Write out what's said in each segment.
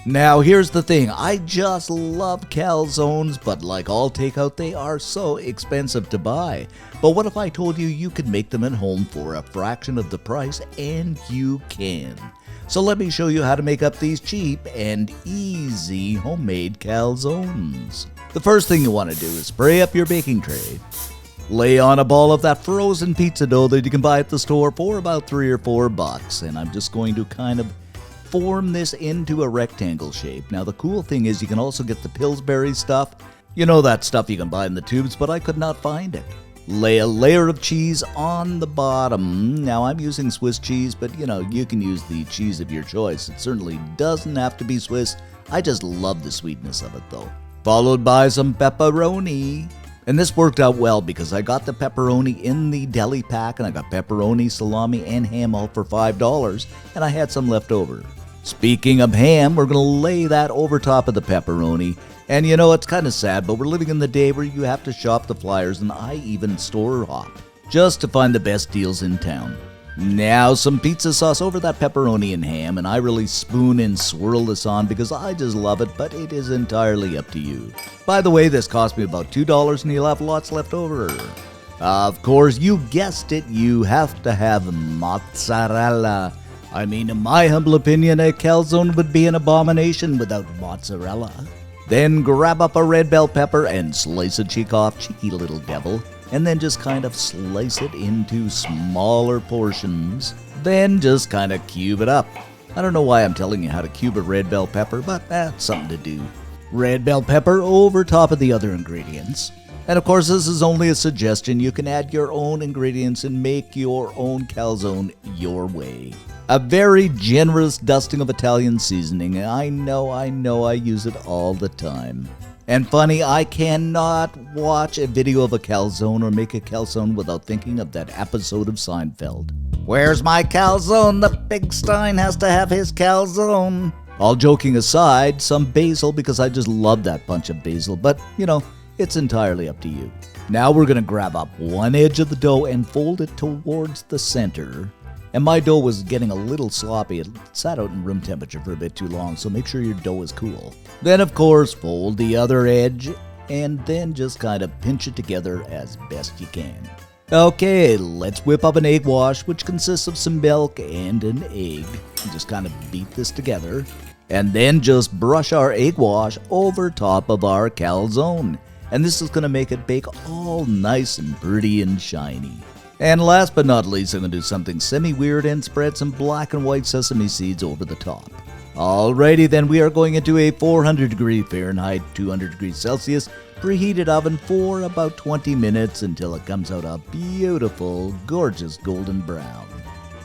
Now here's the thing, I just love calzones, but like all takeout, they are so expensive to buy. But what if I told you you could make them at home for a fraction of the price? And you can. So let me show you how to make up these cheap and easy homemade calzones. The first thing you want to do is spray up your baking tray. Lay on a ball of that frozen pizza dough that you can buy at the store for about $3 or $4. And I'm just going to kind of form this into a rectangle shape. Now the cool thing is you can also get the Pillsbury stuff. You know, that stuff you can buy in the tubes, but I could not find it. Lay a layer of cheese on the bottom. Now I'm using Swiss cheese, but you can use the cheese of your choice. It certainly doesn't have to be Swiss. I just love the sweetness of it though. Followed by some pepperoni. And this worked out well because I got the pepperoni in the deli pack, and I got pepperoni, salami, and ham all for $5, and I had some left over. Speaking of ham, we're going to lay that over top of the pepperoni. And it's kind of sad, but we're living in the day where you have to shop the flyers, and I even store hop just to find the best deals in town. Now some pizza sauce over that pepperoni and ham, and I really spoon and swirl this on because I just love it, but it is entirely up to you. By the way, this cost me about $2 and you'll have lots left over. Of course, you guessed it, you have to have mozzarella. I mean, in my humble opinion, a calzone would be an abomination without mozzarella. Then grab up a red bell pepper and slice a cheek off, cheeky little devil. And then just kind of slice it into smaller portions. Then just kind of cube it up. I don't know why I'm telling you how to cube a red bell pepper, but that's something to do. Red bell pepper over top of the other ingredients. And of course, this is only a suggestion. You can add your own ingredients and make your own calzone your way. A very generous dusting of Italian seasoning. I know, I use it all the time. And funny, I cannot watch a video of a calzone or make a calzone without thinking of that episode of Seinfeld. Where's my calzone? The big Stein has to have his calzone. All joking aside, some basil because I just love that bunch of basil, but it's entirely up to you. Now we're going to grab up one edge of the dough and fold it towards the center. And my dough was getting a little sloppy. It sat out in room temperature for a bit too long, so make sure your dough is cool. Then, of course, fold the other edge, and then just kind of pinch it together as best you can. Okay, let's whip up an egg wash, which consists of some milk and an egg. And just kind of beat this together. And then just brush our egg wash over top of our calzone. And this is going to make it bake all nice and pretty and shiny. And last but not least, I'm going to do something semi-weird and spread some black and white sesame seeds over the top. Alrighty then, we are going into a 400 degree Fahrenheit, 200 degrees Celsius, preheated oven for about 20 minutes until it comes out a beautiful, gorgeous golden brown.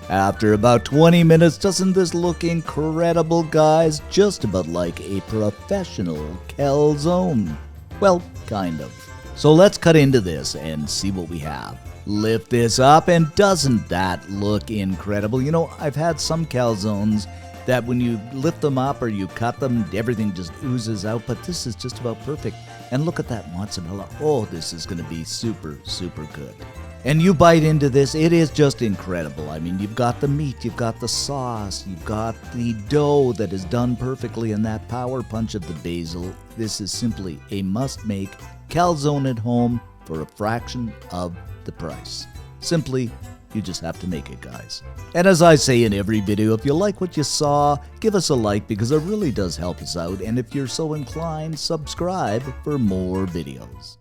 After about 20 minutes, doesn't this look incredible, guys? Just about like a professional calzone. Well, kind of. So let's cut into this and see what we have. Lift this up, and doesn't that look incredible? I've had some calzones that when you lift them up or you cut them, everything just oozes out, but this is just about perfect. And look at that mozzarella. Oh, this is going to be super, super good. And you bite into this, it is just incredible. I mean, you've got the meat, you've got the sauce, you've got the dough that is done perfectly, and that power punch of the basil. This is simply a must-make calzone at home for a fraction of the price. Simply, you just have to make it, guys. And as I say in every video, if you like what you saw, give us a like because it really does help us out. And if you're so inclined, subscribe for more videos.